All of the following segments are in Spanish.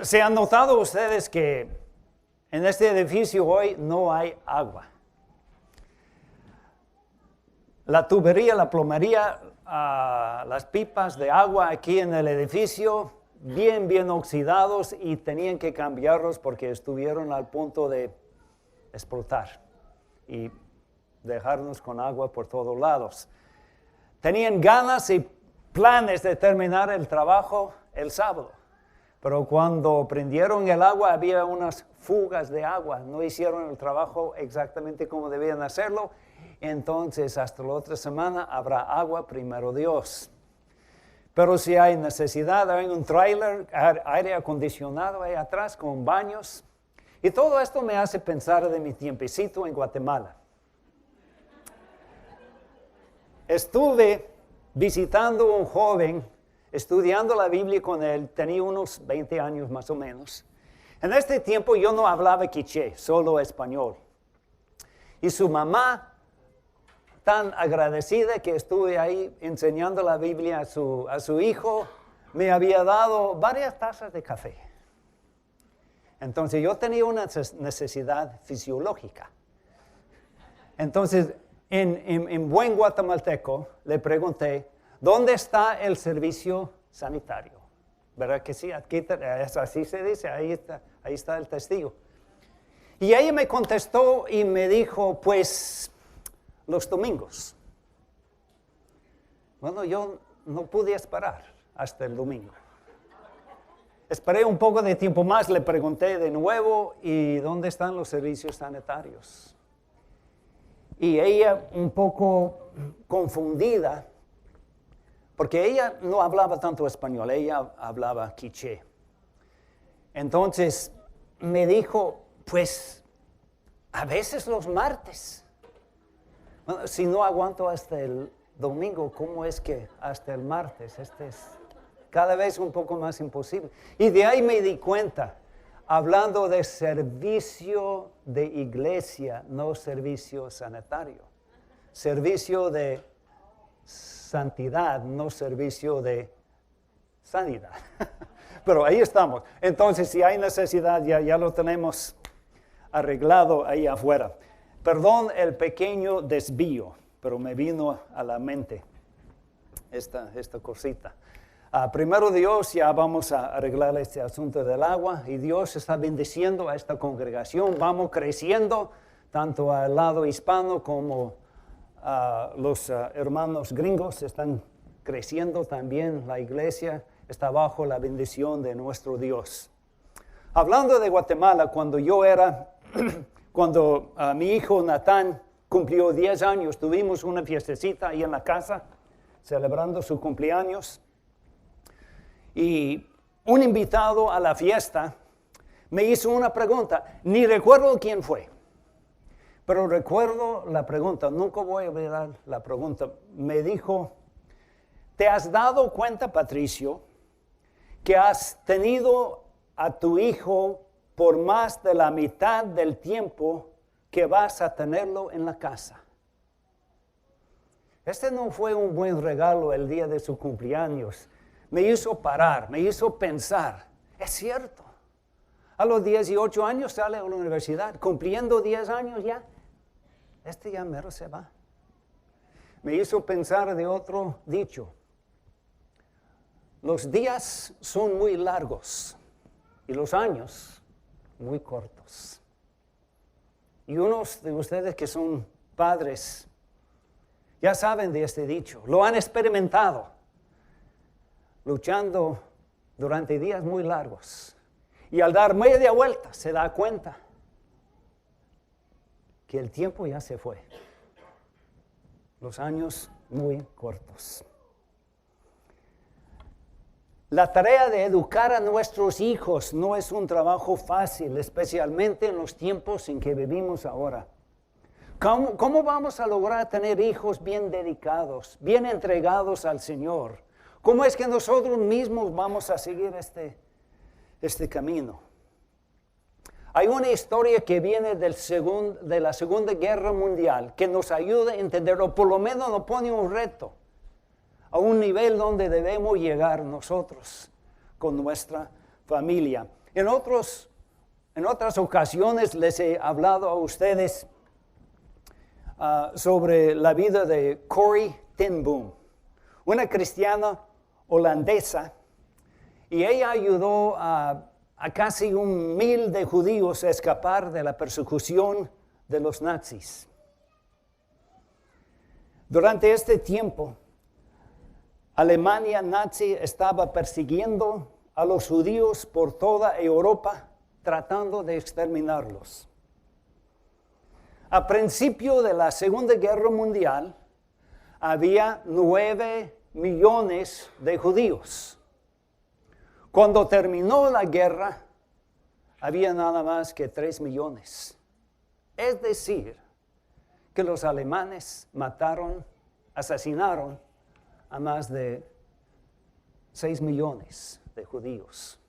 ¿Se han notado ustedes que en este edificio hoy no hay agua? La tubería, la plomería, las pipas de agua aquí en el edificio, bien oxidados y tenían que cambiarlos porque estuvieron al punto de explotar y dejarnos con agua por todos lados. Tenían ganas y planes de terminar el trabajo el sábado, pero cuando prendieron el agua había unas fugas de agua, no hicieron el trabajo exactamente como debían hacerlo, entonces hasta la otra semana habrá agua, primero Dios. Pero si hay necesidad, hay un tráiler, aire acondicionado ahí atrás con baños, y todo esto me hace pensar de mi tiempecito en Guatemala. Estuve visitando a un joven, estudiando la Biblia con él, tenía unos 20 años más o menos. En este tiempo yo no hablaba quiché, solo español. Y su mamá, tan agradecida que estuve ahí enseñando la Biblia a su hijo, me había dado varias tazas de café. Entonces yo tenía una necesidad fisiológica. Entonces, en buen guatemalteco, le pregunté, ¿dónde está el servicio sanitario? ¿Verdad que sí? Aquí, así se dice, ahí está el testigo. Y ella me contestó y me dijo, pues, los domingos. Bueno, yo no pude esperar hasta el domingo. Esperé un poco de tiempo más, le pregunté de nuevo, ¿y dónde están los servicios sanitarios? Y ella, un poco confundida, porque ella no hablaba tanto español, ella hablaba quiché. Entonces me dijo, pues, a veces los martes. Bueno, si no aguanto hasta el domingo, ¿cómo es que hasta el martes? Este es cada vez un poco más imposible. Y de ahí me di cuenta, hablando de servicio de iglesia, no servicio sanitario. Servicio de santidad, no servicio de sanidad. Pero ahí estamos. Entonces, si hay necesidad, ya lo tenemos arreglado ahí afuera. Perdón el pequeño desvío, pero me vino a la mente esta cosita. Primero Dios, ya vamos a arreglar este asunto del agua y Dios está bendiciendo a esta congregación. Vamos creciendo, tanto al lado hispano como los hermanos gringos están creciendo también. La iglesia está bajo la bendición de nuestro Dios. Hablando de Guatemala, cuando mi hijo Natán cumplió 10 años, tuvimos una fiestecita ahí en la casa, celebrando su cumpleaños. Y un invitado a la fiesta me hizo una pregunta, ni recuerdo quién fue, pero recuerdo la pregunta, nunca voy a olvidar la pregunta. Me dijo, ¿te has dado cuenta, Patricio, que has tenido a tu hijo por más de la mitad del tiempo que vas a tenerlo en la casa? Este no fue un buen regalo el día de su cumpleaños. Me hizo parar, me hizo pensar. Es cierto. A los 18 años sale a la universidad, cumpliendo 10 años ya. Ya mero se va. Me hizo pensar de otro dicho. Los días son muy largos y los años muy cortos. Y unos de ustedes que son padres ya saben de este dicho, lo han experimentado, luchando durante días muy largos. Y al dar media vuelta se da cuenta que el tiempo ya se fue. Los años muy cortos. La tarea de educar a nuestros hijos no es un trabajo fácil, especialmente en los tiempos en que vivimos ahora. ¿Cómo vamos a lograr tener hijos bien dedicados, bien entregados al Señor? ¿Cómo es que nosotros mismos vamos a seguir este camino? Hay una historia que viene de la Segunda Guerra Mundial que nos ayuda a entenderlo, por lo menos nos pone un reto a un nivel donde debemos llegar nosotros con nuestra familia. En otras ocasiones les he hablado a ustedes sobre la vida de Corrie ten Boom, una cristiana holandesa, y ella ayudó a casi 1,000 de judíos a escapar de la persecución de los nazis. Durante este tiempo, Alemania nazi estaba persiguiendo a los judíos por toda Europa, tratando de exterminarlos. A principio de la Segunda Guerra Mundial, había 9 millones de judíos. Cuando terminó la guerra, había nada más que 3 millones. Es decir, que los alemanes asesinaron a más de 6 millones de judíos.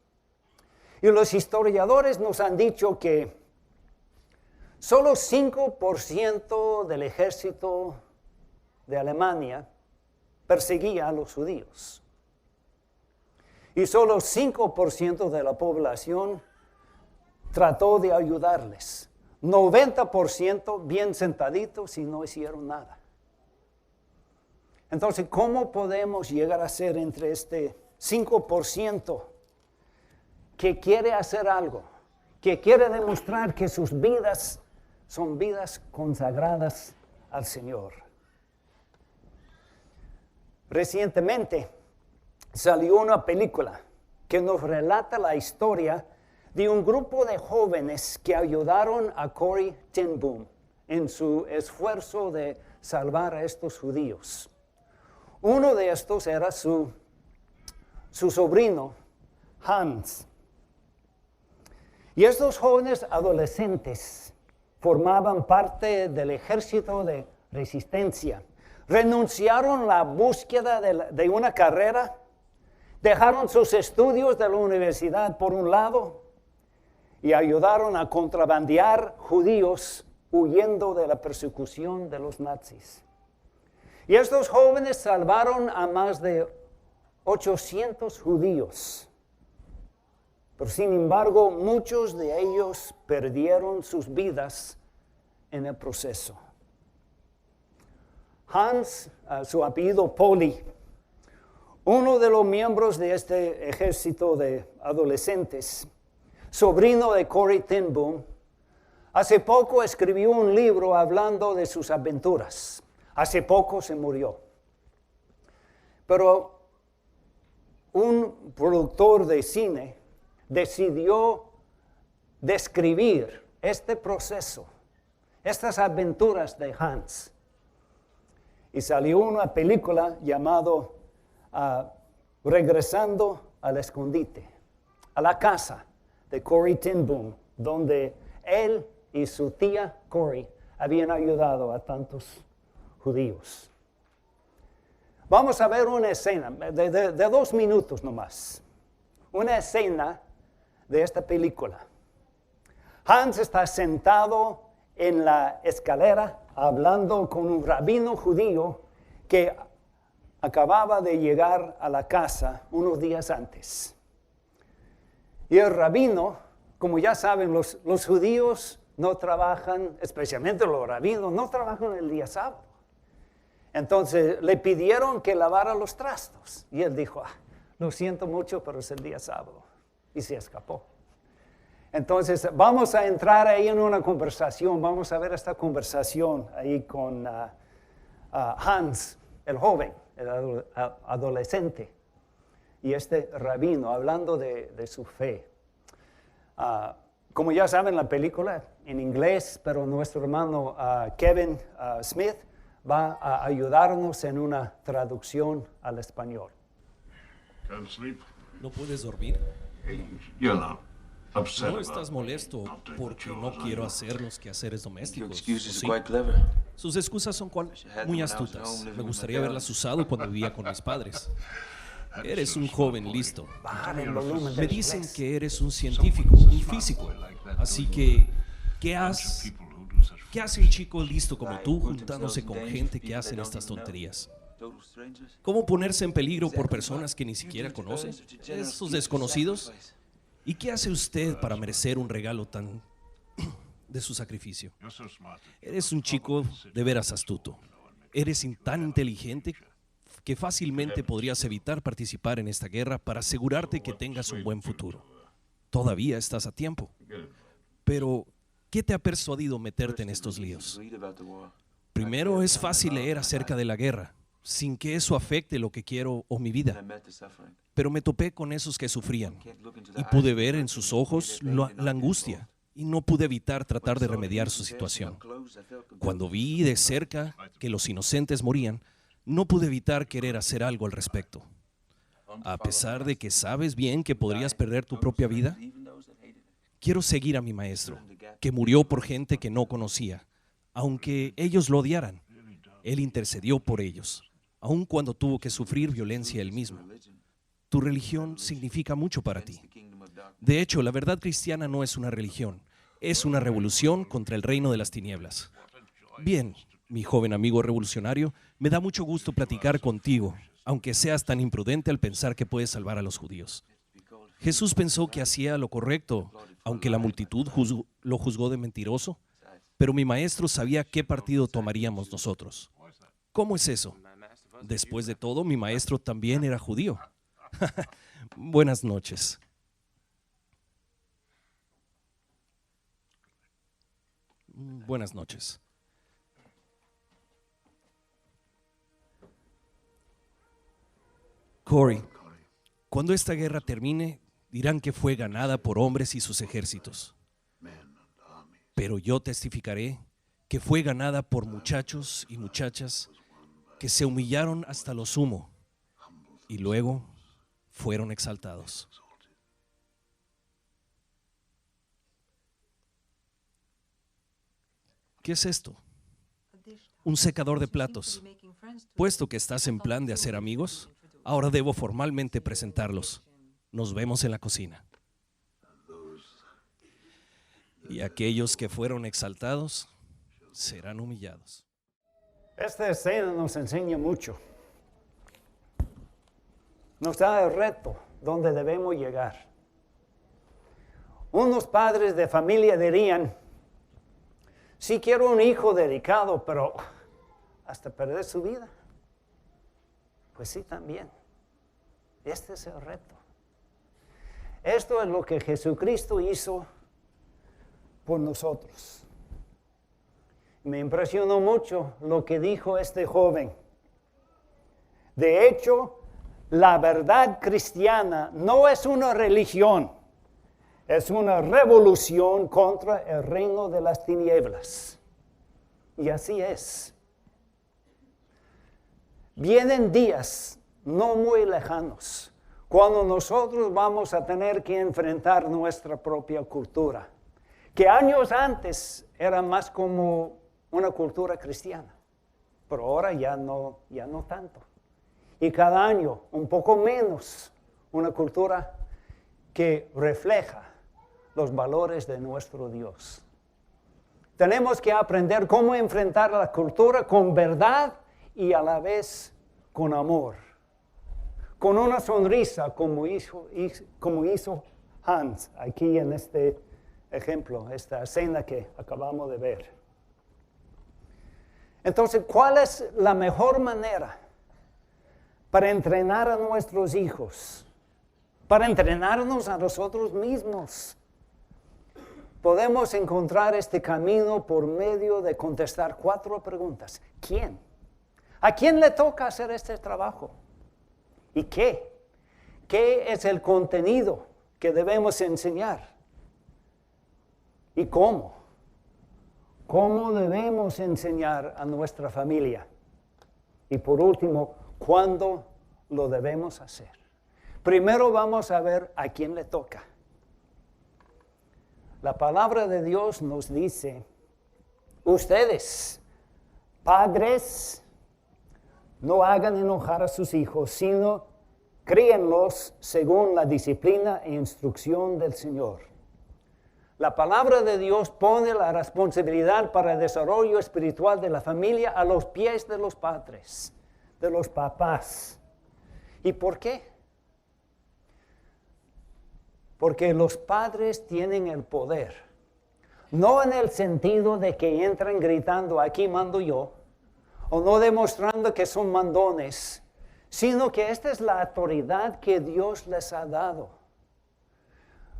Y los historiadores nos han dicho que solo 5% del ejército de Alemania perseguía a los judíos. Y solo 5% de la población trató de ayudarles. 90% bien sentaditos y no hicieron nada. Entonces, ¿cómo podemos llegar a ser entre este 5% que quiere hacer algo, que quiere demostrar que sus vidas son vidas consagradas al Señor? Recientemente salió una película que nos relata la historia de un grupo de jóvenes que ayudaron a Corrie ten Boom en su esfuerzo de salvar a estos judíos. Uno de estos era su sobrino, Hans. Y estos jóvenes adolescentes formaban parte del ejército de resistencia. Renunciaron a la búsqueda de una carrera, dejaron sus estudios de la universidad por un lado y ayudaron a contrabandear judíos huyendo de la persecución de los nazis. Y estos jóvenes salvaron a más de 800 judíos. Pero sin embargo, muchos de ellos perdieron sus vidas en el proceso. Hans, su apellido Poli, uno de los miembros de este ejército de adolescentes, sobrino de Corrie ten Boom, hace poco escribió un libro hablando de sus aventuras. Hace poco se murió. Pero un productor de cine decidió describir este proceso, estas aventuras de Hans. Y salió una película llamada Regresando al escondite, a la casa de Corrie ten Boom, donde él y su tía Corrie habían ayudado a tantos judíos. Vamos a ver una escena de 2 minutos nomás. Una escena de esta película. Hans está sentado en la escalera hablando con un rabino judío que acababa de llegar a la casa unos días antes. Y el rabino, como ya saben, los judíos no trabajan, especialmente los rabinos, no trabajan el día sábado. Entonces le pidieron que lavara los trastos. Y él dijo, lo siento mucho, pero es el día sábado. Y se escapó. Entonces vamos a entrar ahí en una conversación. Vamos a ver esta conversación ahí con Hans, el joven, el adolescente. Y este rabino hablando de su fe. Como ya saben, la película en inglés, pero nuestro hermano Kevin Smith va a ayudarnos en una traducción al español. Can't sleep? ¿No puedes dormir? You're not upset ¿No estás molesto not doing porque the no chores, quiero are you? hacer los quehaceres Your domésticos? excuse is ¿Sí? quite clever. Sus excusas son muy astutas. Me gustaría haberlas usado cuando vivía con mis padres. Eres un joven listo. Bajar el volumen Me del dicen inglés. que eres un científico, un físico. Así que, ¿qué hace un chico listo como tú juntándose con gente que hacen estas tonterías? Total strangers. ¿Cómo ponerse en peligro por personas que ni siquiera conoces? Esos desconocidos. ¿Y qué hace usted para merecer un regalo tan de su sacrificio? You're so smart. Eres un chico de veras astuto. Eres tan inteligente que fácilmente podrías evitar participar en esta guerra para asegurarte que tengas un buen futuro. Todavía estás a tiempo. Pero, ¿qué te ha persuadido meterte en estos líos? Primero, es fácil leer acerca de la guerra, sin que eso afecte lo que quiero o mi vida. Pero me topé con esos que sufrían y pude ver en sus ojos la angustia y no pude evitar tratar de remediar su situación. Cuando vi de cerca que los inocentes morían, no pude evitar querer hacer algo al respecto. A pesar de que sabes bien que podrías perder tu propia vida, quiero seguir a mi maestro, que murió por gente que no conocía, aunque ellos lo odiaran. Él intercedió por ellos, aun cuando tuvo que sufrir violencia él mismo. Tu religión significa mucho para ti. De hecho, la verdad cristiana no es una religión, es una revolución contra el reino de las tinieblas. Bien, mi joven amigo revolucionario, me da mucho gusto platicar contigo, aunque seas tan imprudente al pensar que puedes salvar a los judíos. Jesús pensó que hacía lo correcto, aunque la multitud lo juzgó de mentiroso, pero mi maestro sabía qué partido tomaríamos nosotros. ¿Cómo es eso? Después de todo, mi maestro también era judío. Buenas noches. Buenas noches. Corey, cuando esta guerra termine, dirán que fue ganada por hombres y sus ejércitos. Pero yo testificaré que fue ganada por muchachos y muchachas que se humillaron hasta lo sumo y luego fueron exaltados. ¿Qué es esto? Un secador de platos. Puesto que estás en plan de hacer amigos, ahora debo formalmente presentarlos. Nos vemos en la cocina. Y aquellos que fueron exaltados serán humillados. Esta escena nos enseña mucho. Nos da el reto donde debemos llegar. Unos padres de familia dirían, sí quiero un hijo dedicado, pero hasta perder su vida. Pues sí, también. Este es el reto. Esto es lo que Jesucristo hizo por nosotros. Me impresionó mucho lo que dijo este joven. De hecho, la verdad cristiana no es una religión, es una revolución contra el reino de las tinieblas. Y así es. Vienen días no muy lejanos cuando nosotros vamos a tener que enfrentar nuestra propia cultura, que años antes era más como una cultura cristiana, pero ahora ya no tanto. Y cada año un poco menos una cultura que refleja los valores de nuestro Dios. Tenemos que aprender cómo enfrentar la cultura con verdad y a la vez con amor, con una sonrisa como hizo Hans aquí en este ejemplo, esta escena que acabamos de ver. Entonces, ¿cuál es la mejor manera para entrenar a nuestros hijos, para entrenarnos a nosotros mismos? Podemos encontrar este camino por medio de contestar 4 preguntas. ¿Quién? ¿A quién le toca hacer este trabajo? ¿Y qué? ¿Qué es el contenido que debemos enseñar? ¿Y cómo? ¿Cómo debemos enseñar a nuestra familia? Y por último, ¿cuándo lo debemos hacer? Primero vamos a ver a quién le toca. La palabra de Dios nos dice, ustedes, padres, no hagan enojar a sus hijos, sino críenlos según la disciplina e instrucción del Señor. La palabra de Dios pone la responsabilidad para el desarrollo espiritual de la familia a los pies de los padres, de los papás. ¿Y por qué? Porque los padres tienen el poder. No en el sentido de que entran gritando, aquí mando yo, o no demostrando que son mandones, sino que esta es la autoridad que Dios les ha dado.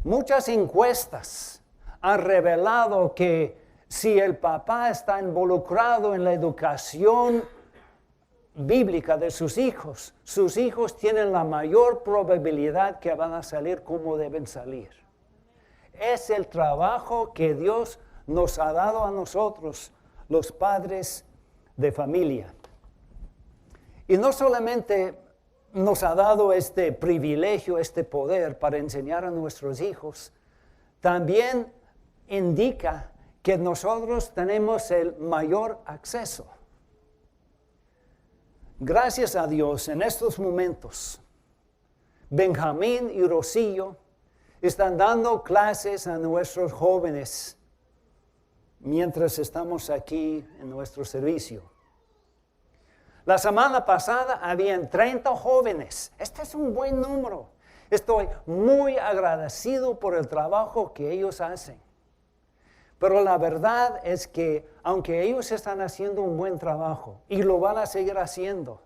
Muchas encuestas han revelado que si el papá está involucrado en la educación bíblica de sus hijos tienen la mayor probabilidad que van a salir como deben salir. Es el trabajo que Dios nos ha dado a nosotros, los padres de familia. Y no solamente nos ha dado este privilegio, este poder para enseñar a nuestros hijos, también indica que nosotros tenemos el mayor acceso. Gracias a Dios, en estos momentos, Benjamín y Rosillo están dando clases a nuestros jóvenes mientras estamos aquí en nuestro servicio. La semana pasada habían 30 jóvenes. Este es un buen número. Estoy muy agradecido por el trabajo que ellos hacen. Pero la verdad es que aunque ellos están haciendo un buen trabajo y lo van a seguir haciendo,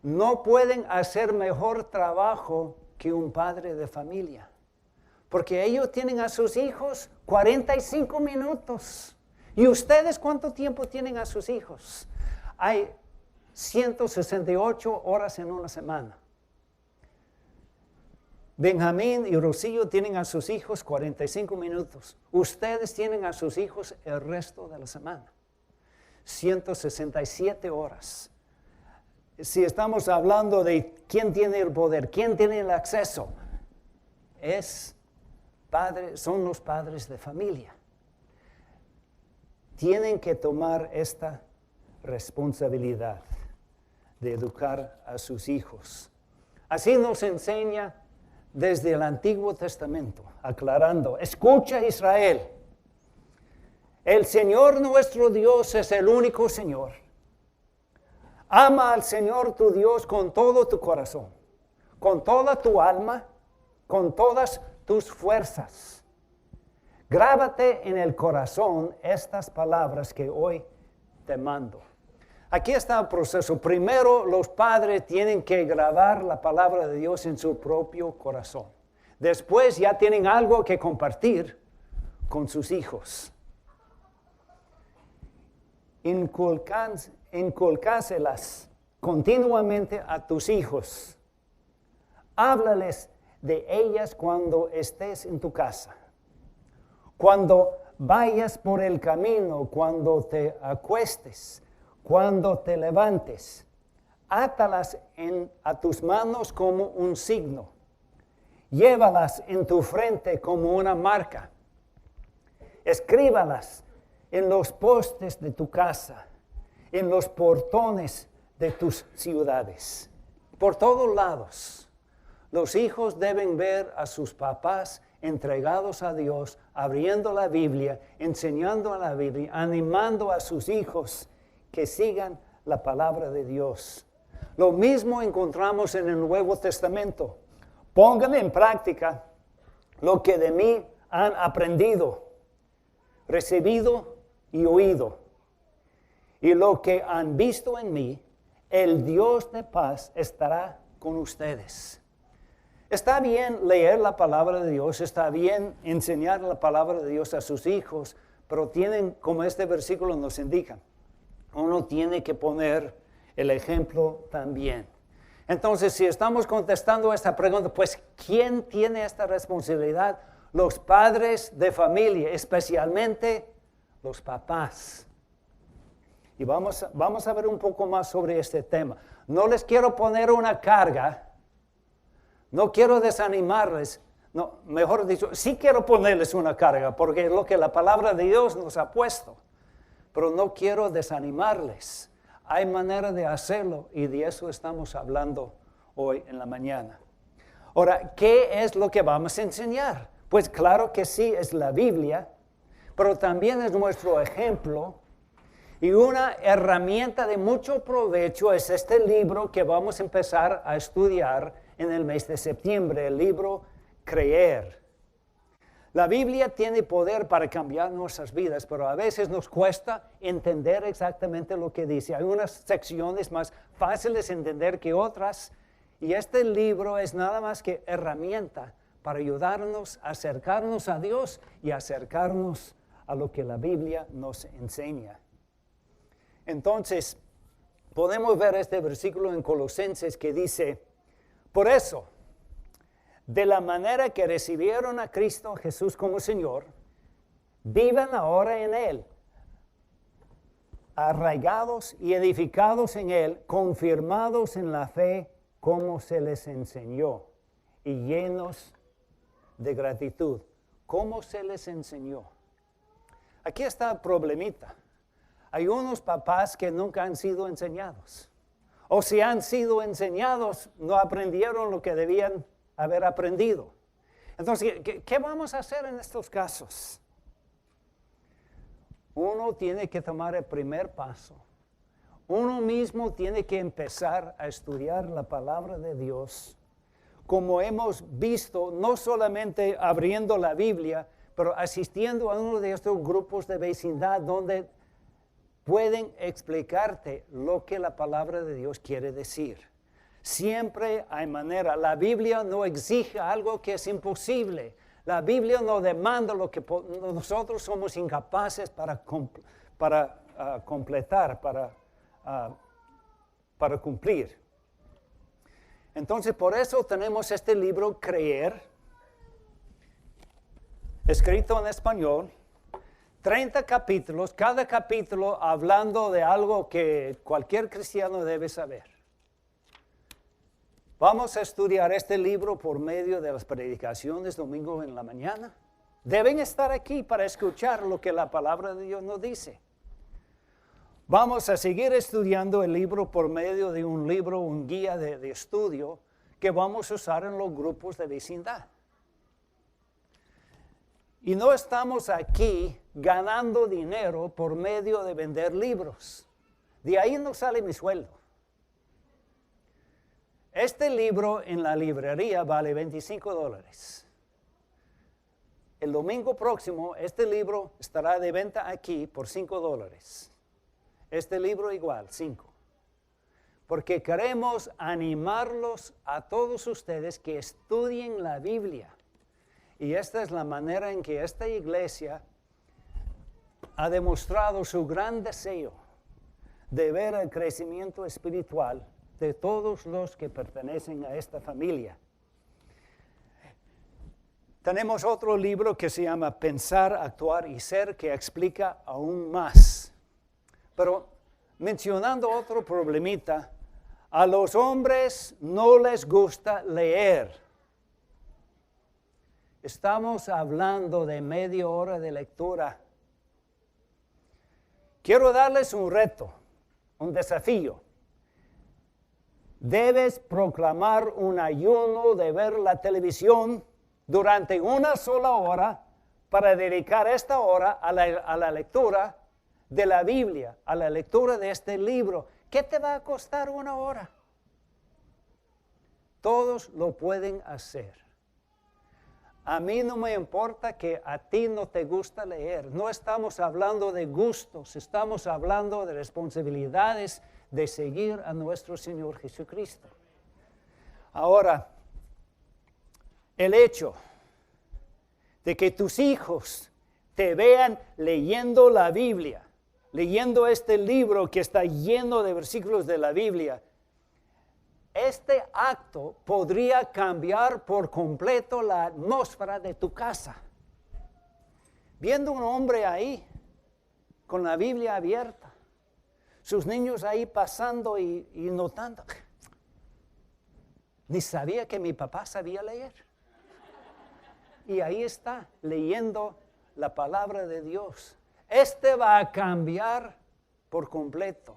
no pueden hacer mejor trabajo que un padre de familia. Porque ellos tienen a sus hijos 45 minutos. ¿Y ustedes cuánto tiempo tienen a sus hijos? Hay 168 horas en una semana. Benjamín y Rosillo tienen a sus hijos 45 minutos. Ustedes tienen a sus hijos el resto de la semana. 167 horas. Si estamos hablando de quién tiene el poder, quién tiene el acceso, son los padres de familia. Tienen que tomar esta responsabilidad de educar a sus hijos. Así nos enseña desde el Antiguo Testamento, aclarando, escucha Israel, el Señor nuestro Dios es el único Señor. Ama al Señor tu Dios con todo tu corazón, con toda tu alma, con todas tus fuerzas. Grábate en el corazón estas palabras que hoy te mando. Aquí está el proceso. Primero, los padres tienen que grabar la palabra de Dios en su propio corazón. Después ya tienen algo que compartir con sus hijos. Inculcáselas continuamente a tus hijos. Háblales de ellas cuando estés en tu casa. Cuando vayas por el camino, cuando te acuestes, cuando te levantes, átalas a tus manos como un signo. Llévalas en tu frente como una marca. Escríbalas en los postes de tu casa, en los portones de tus ciudades. Por todos lados, los hijos deben ver a sus papás entregados a Dios, abriendo la Biblia, enseñando a la Biblia, animando a sus hijos que sigan la palabra de Dios. Lo mismo encontramos en el Nuevo Testamento. Pongan en práctica lo que de mí han aprendido, recibido y oído. Y lo que han visto en mí, el Dios de paz estará con ustedes. Está bien leer la palabra de Dios, está bien enseñar la palabra de Dios a sus hijos, pero tienen, como este versículo nos indica, uno tiene que poner el ejemplo también. Entonces, si estamos contestando a esta pregunta, pues, ¿quién tiene esta responsabilidad? Los padres de familia, especialmente los papás. Y vamos a ver un poco más sobre este tema. No les quiero poner una carga, no quiero desanimarles, no, mejor dicho, sí quiero ponerles una carga, porque es lo que la palabra de Dios nos ha puesto. Pero no quiero desanimarles. Hay manera de hacerlo y de eso estamos hablando hoy en la mañana. Ahora, ¿qué es lo que vamos a enseñar? Pues claro que sí, es la Biblia, pero también es nuestro ejemplo y una herramienta de mucho provecho es este libro que vamos a empezar a estudiar en el mes de septiembre, el libro creer. La Biblia tiene poder para cambiar nuestras vidas, pero a veces nos cuesta entender exactamente lo que dice. Hay unas secciones más fáciles de entender que otras, y este libro es nada más que herramienta para ayudarnos a acercarnos a Dios y acercarnos a lo que la Biblia nos enseña. Entonces, podemos ver este versículo en Colosenses que dice, por eso, de la manera que recibieron a Cristo Jesús como Señor, vivan ahora en Él, arraigados y edificados en Él, confirmados en la fe como se les enseñó y llenos de gratitud. ¿Cómo se les enseñó? Aquí está el problemita. Hay unos papás que nunca han sido enseñados. O si han sido enseñados, no aprendieron lo que debían haber aprendido. Entonces, ¿qué vamos a hacer en estos casos? Uno tiene que tomar el primer paso. Uno mismo tiene que empezar a estudiar la palabra de Dios. Como hemos visto, no solamente abriendo la Biblia, pero asistiendo a uno de estos grupos de vecindad donde pueden explicarte lo que la palabra de Dios quiere decir. Siempre hay manera. La Biblia no exige algo que es imposible. La Biblia no demanda lo que nosotros somos incapaces para completar, para cumplir. Entonces, por eso tenemos este libro, Creer, escrito en español, 30 capítulos, cada capítulo hablando de algo que cualquier cristiano debe saber. Vamos a estudiar este libro por medio de las predicaciones domingo en la mañana. Deben estar aquí para escuchar lo que la palabra de Dios nos dice. Vamos a seguir estudiando el libro por medio de un libro, un guía de estudio que vamos a usar en los grupos de vecindad. Y no estamos aquí ganando dinero por medio de vender libros. De ahí no sale mi sueldo. Este libro en la librería vale $25. El domingo próximo, este libro estará de venta aquí por $5. Este libro igual, 5. Porque queremos animarlos a todos ustedes que estudien la Biblia. Y esta es la manera en que esta iglesia ha demostrado su gran deseo de ver el crecimiento espiritual de todos los que pertenecen a esta familia. Tenemos otro libro que se llama Pensar, Actuar y Ser, que explica aún más. Pero mencionando otro problemita, a los hombres no les gusta leer. Estamos hablando de media hora de lectura. Quiero darles un reto, un desafío. Debes proclamar un ayuno de ver la televisión durante una sola hora para dedicar esta hora a la lectura de la Biblia, a la lectura de este libro. ¿Qué te va a costar una hora? Todos lo pueden hacer. A mí no me importa que a ti no te gusta leer. No estamos hablando de gustos, estamos hablando de responsabilidades de seguir a nuestro Señor Jesucristo. Ahora, el hecho de que tus hijos te vean leyendo la Biblia, leyendo este libro que está lleno de versículos de la Biblia, este acto podría cambiar por completo la atmósfera de tu casa. Viendo un hombre ahí con la Biblia abierta, sus niños ahí pasando y notando, ni sabía que mi papá sabía leer. Y ahí está, leyendo la palabra de Dios. Este va a cambiar por completo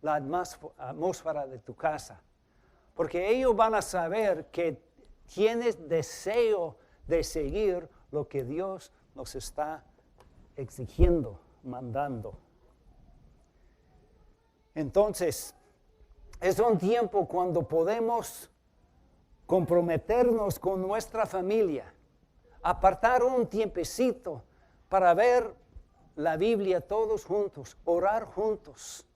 la atmósfera de tu casa. Porque ellos van a saber que tienes deseo de seguir lo que Dios nos está exigiendo, mandando. Entonces, es un tiempo cuando podemos comprometernos con nuestra familia, apartar un tiempecito para ver la Biblia todos juntos, orar juntos.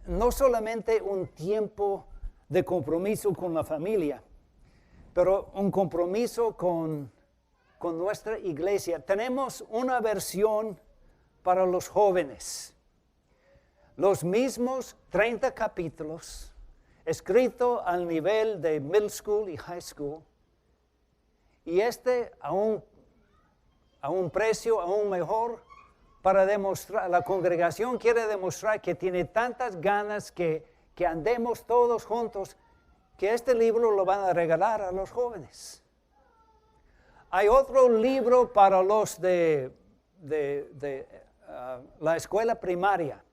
No solamente un tiempo de compromiso con la familia, pero un compromiso con nuestra iglesia. Tenemos una versión para los jóvenes. Los mismos 30 capítulos, escrito al nivel de middle school y high school, y a un precio aún mejor para demostrar, la congregación quiere demostrar que tiene tantas ganas que andemos todos juntos, que este libro lo van a regalar a los jóvenes. Hay otro libro para los de la escuela primaria.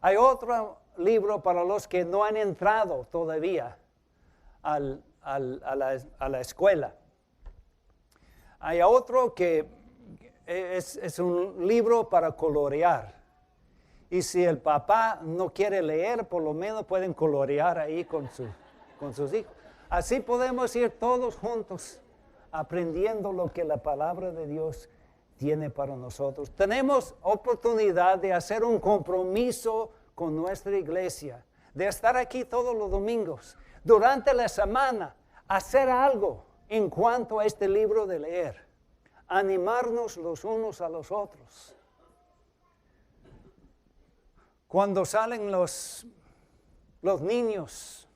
Hay otro libro para los que no han entrado todavía a la escuela. Hay otro que es un libro para colorear. Y si el papá no quiere leer, por lo menos pueden colorear ahí con sus hijos. Así podemos ir todos juntos aprendiendo lo que la palabra de Dios tiene para nosotros. Tenemos oportunidad de hacer un compromiso con nuestra iglesia, de estar aquí todos los domingos, durante la semana, hacer algo en cuanto a este libro de leer, animarnos los unos a los otros. Cuando salen los niños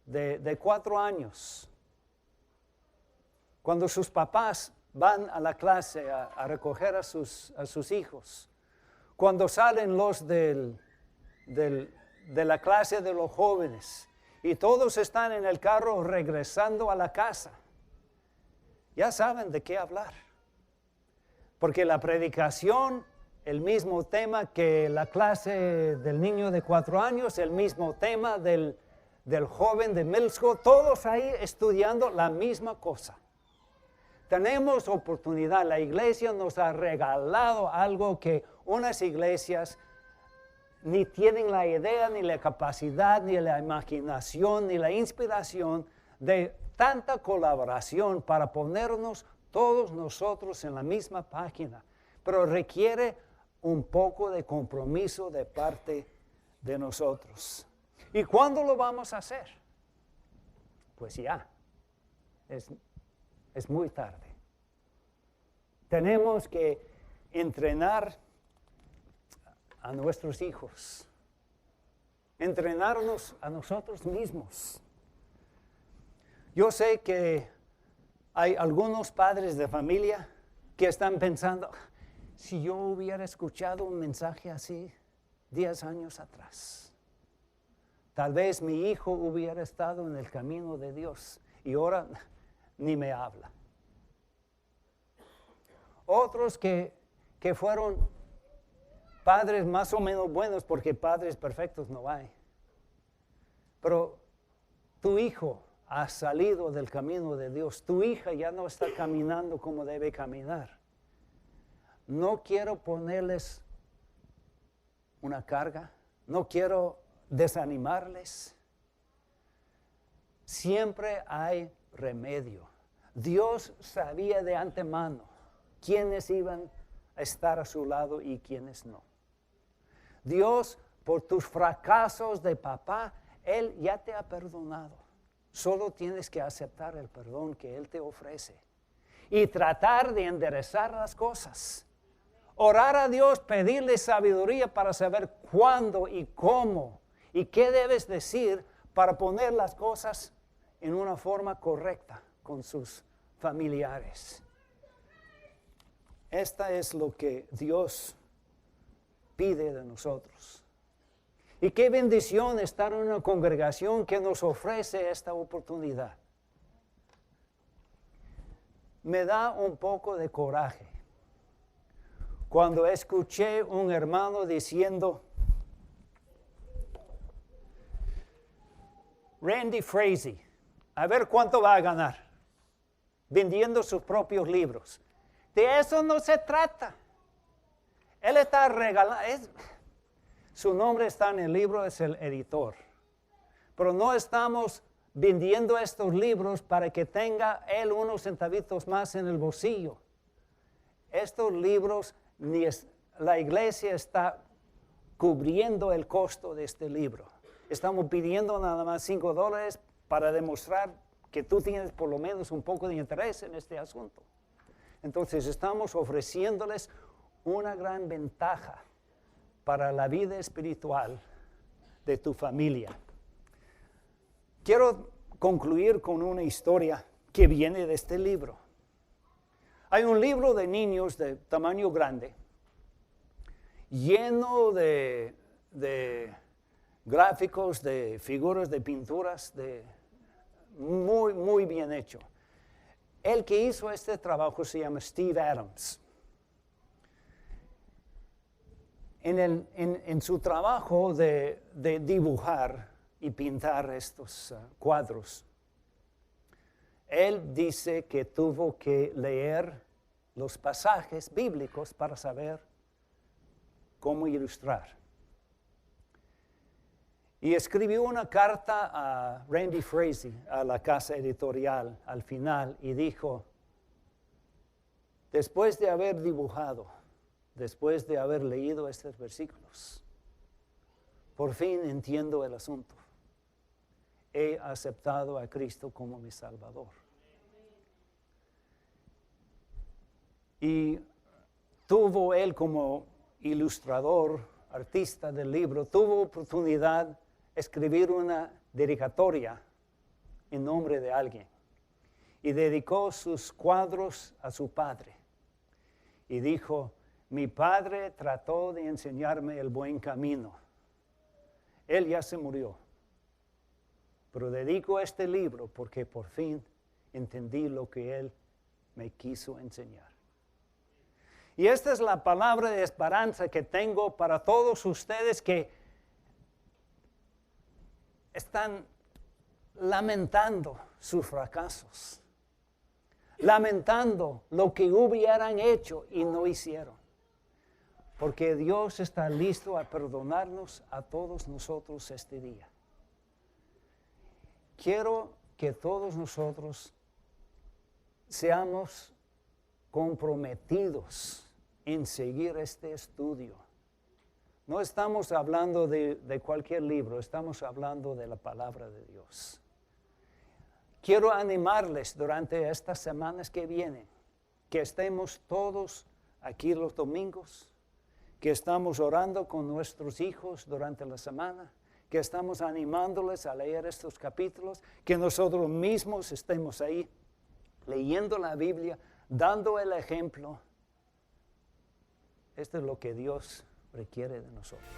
de 4 años, cuando sus papás van a la clase a recoger a sus hijos, cuando salen los de la clase de los jóvenes y todos están en el carro regresando a la casa, ya saben de qué hablar. Porque la predicación, el mismo tema que la clase del niño de 4 años, el mismo tema del joven de middle school, todos ahí estudiando la misma cosa. Tenemos oportunidad, la iglesia nos ha regalado algo que unas iglesias ni tienen la idea, ni la capacidad, ni la imaginación, ni la inspiración de tanta colaboración para ponernos todos nosotros en la misma página. Pero requiere un poco de compromiso de parte de nosotros. ¿Y cuándo lo vamos a hacer? Pues ya, es muy tarde. Tenemos que entrenar a nuestros hijos, entrenarnos a nosotros mismos. Yo sé que hay algunos padres de familia que están pensando, si yo hubiera escuchado un mensaje así 10 años atrás, tal vez mi hijo hubiera estado en el camino de Dios y ahora ni me habla. Otros que fueron padres más o menos buenos, porque padres perfectos no hay. Pero tu hijo ha salido del camino de Dios. Tu hija ya no está caminando como debe caminar. No quiero ponerles una carga. No quiero desanimarles. Siempre hay remedio. Dios sabía de antemano quiénes iban a estar a su lado y quiénes no. Dios, por tus fracasos de papá, Él ya te ha perdonado. Solo tienes que aceptar el perdón que Él te ofrece y tratar de enderezar las cosas. Orar a Dios, pedirle sabiduría para saber cuándo y cómo y qué debes decir para poner las cosas en una forma correcta con sus familiares. Esta es lo que Dios pide de nosotros. Y qué bendición estar en una congregación que nos ofrece esta oportunidad. Me da un poco de coraje cuando escuché un hermano diciendo, Randy Frazee, a ver cuánto va a ganar vendiendo sus propios libros. De eso no se trata. Él está regalando, su nombre está en el libro, es el editor. Pero no estamos vendiendo estos libros para que tenga él unos centavitos más en el bolsillo. Estos libros, la iglesia está cubriendo el costo de este libro. Estamos pidiendo nada más $5 para demostrar que tú tienes por lo menos un poco de interés en este asunto. Entonces estamos ofreciéndoles una gran ventaja para la vida espiritual de tu familia. Quiero concluir con una historia que viene de este libro. Hay un libro de niños de tamaño grande, lleno de gráficos, de figuras, de pinturas, muy, muy bien hecho. El que hizo este trabajo se llama Steve Adams. En su trabajo de dibujar y pintar estos cuadros, él dice que tuvo que leer los pasajes bíblicos para saber cómo ilustrar. Y escribió una carta a Randy Frazee, a la casa editorial, al final, y dijo, después de haber dibujado, después de haber leído estos versículos, por fin entiendo el asunto. He aceptado a Cristo como mi Salvador. Y tuvo él como ilustrador, artista del libro, tuvo oportunidad de escribir una dedicatoria en nombre de alguien. Y dedicó sus cuadros a su padre. Y dijo, mi padre trató de enseñarme el buen camino. Él ya se murió. Pero dedico este libro porque por fin entendí lo que él me quiso enseñar. Y esta es la palabra de esperanza que tengo para todos ustedes que están lamentando sus fracasos, lamentando lo que hubieran hecho y no hicieron. Porque Dios está listo a perdonarnos a todos nosotros este día. Quiero que todos nosotros seamos comprometidos en seguir este estudio. No estamos hablando de cualquier libro, estamos hablando de la palabra de Dios. Quiero animarles durante estas semanas que vienen, que estemos todos aquí los domingos, que estamos orando con nuestros hijos durante la semana, que estamos animándoles a leer estos capítulos, que nosotros mismos estemos ahí leyendo la Biblia, dando el ejemplo. Esto es lo que Dios requiere de nosotros.